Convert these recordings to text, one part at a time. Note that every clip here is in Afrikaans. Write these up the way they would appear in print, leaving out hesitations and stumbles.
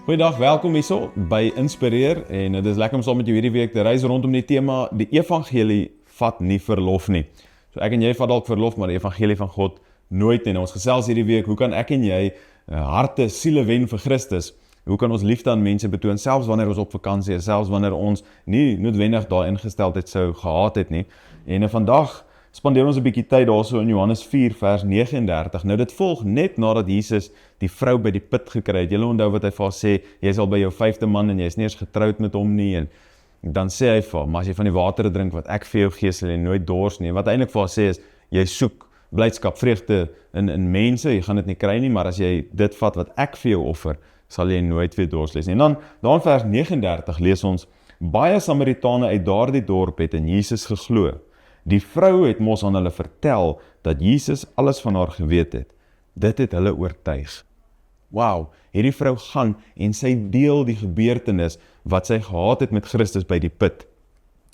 Goeiedag, welkom hierso by Inspireer en dit is lekker om saam met jou hierdie week te reis rondom die tema die evangelie vat nie verlof nie. So ek en jy vat dalk verlof, maar die evangelie van God nooit nie. Nou, ons gesels hierdie week, hoe kan ek en jy harte, siele wen vir Christus? Hoe kan ons liefde aan mense betoon, selfs wanneer ons op vakansie is, selfs wanneer ons nie noodwendig daar ingesteldheid sou gehad het nie. En vandag spandeer ons 'n bietjie tyd daarso in Johannes 4 vers 39. Nou dit volg net nadat Jesus die vrou by die put gekry het. Julle onthou wat hy vir haar sê, jy is al by jou 5de man en jy is nie eens getroud met hom nie. En dan sê hy vir haar, maar as jy van die water drink wat ek vir jou gee, sal jy nooit dors nie. En wat eintlik vir haar sê is, jy soek blydskap, vreugde in mense, jy gaan dit nie kry nie, maar as jy dit vat wat ek vir jou offer, sal jy nooit weer dors lees nie. En dan in vers 39 lees ons, baie Samaritane uit daardie dorp het in Jesus geglo. Die vrou het mos aan hulle vertel dat Jesus alles van haar geweet het. Dit het hulle oortuig. Wow, hierdie vrou gaan en sy deel die gebeurtenis wat sy gehad het met Christus by die put.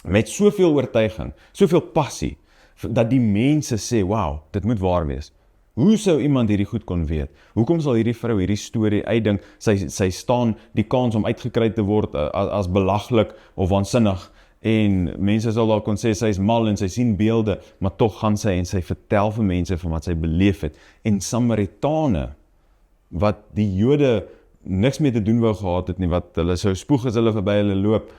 Met soveel oortuiging, soveel passie, dat die mense sê, wow, dit moet waar wees. Hoe sou iemand hierdie goed kon weet? Hoekom sal hierdie vrou hierdie storie uitdink? Sy staan die kans om uitgekry te word as belaglik of waansinnig. En mense sal daar kon sê, sy is mal en sy sien beelde, maar tog gaan sy en sy vertel vir mense van wat sy beleef het. En Samaritane, wat die Jode niks mee te doen wou gehad het nie, wat hulle sou spoeg as hulle verby hulle loop,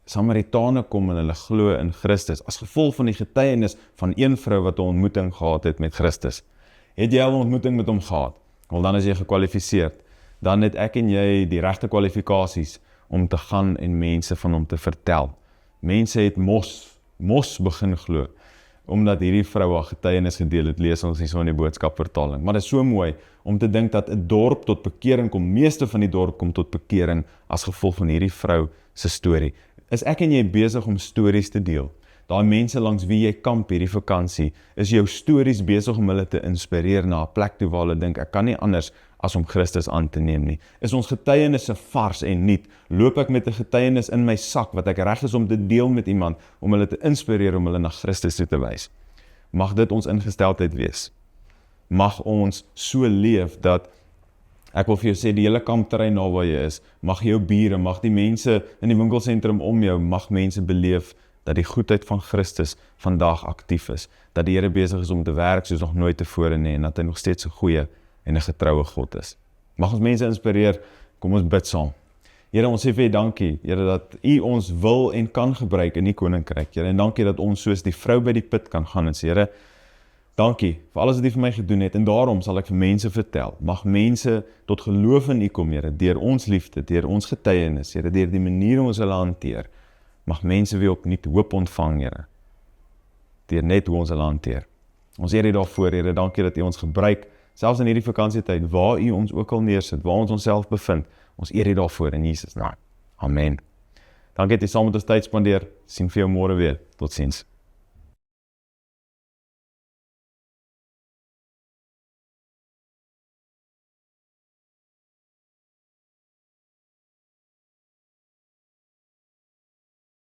Samaritane kom en hulle glo in Christus, as gevolg van die getuienis van een vrou wat 'n ontmoeting gehad het met Christus. Het jy al 'n ontmoeting met hom gehad? Wel, dan is jy gekwalifiseerd. Dan het ek en jy die regte kwalifikasies om te gaan en mense van hom te vertel. Mense het mos begin glo, omdat hierdie vrou haar getuienis gedeel het, lees ons nie so in die boodskapvertaling. Maar dit is so mooi om te dink dat 'n dorp tot bekering kom, meeste van die dorp kom tot bekering as gevolg van hierdie vrou se storie. Is ek en jy besig om stories te deel? Daai mense langs wie jy kamp hierdie vakansie, is jou stories besig om hulle te inspireer na 'n plek toe waar hulle dink, ek kan nie anders as om Christus aan te neem nie. Is ons getuienisse vars en nuut? Loop ek met 'n getuienis in my sak, wat ek reg is om te deel met iemand, om hulle te inspireer, om hulle na Christus toe te wys? Mag dit ons ingesteldheid wees. Mag ons so leef dat, ek wil vir jou sê, die hele kampterrein na waar jy is, mag jou bure, mag die mense in die winkelsentrum om jou, mag mense beleef dat die goedheid van Christus vandag aktief is, dat die Here besig is om te werk soos nog nooit tevore nie, en dat hy nog steeds 'n goeie en 'n getroue God is. Mag ons mense inspireer, kom ons bid saam. Here, ons sê vir U dankie, Here, dat U ons wil en kan gebruik in U koninkryk, Here, en dankie dat ons soos die vrou by die put kan gaan en sê, Here, dankie vir alles wat U vir my gedoen het, en daarom sal ek vir mense vertel. Mag mense tot geloof in U kom, Here, deur ons liefde, deur ons getuienis, Here, deur die manier hoe ons hulle hanteer. Mag mense weer opnuut hoop ontvang, Here, deur net hoe ons hulle hanteer. Ons eer U daarvoor, Here, dankie dat U ons gebruik, selfs in hierdie vakansietyd, waar U ons ook al neersit, waar ons onsself bevind, ons eer U daarvoor in Jesus naam. Amen. Dankie dat jy saam met ons tyd spandeer, sien vir jou môre weer. Totsiens.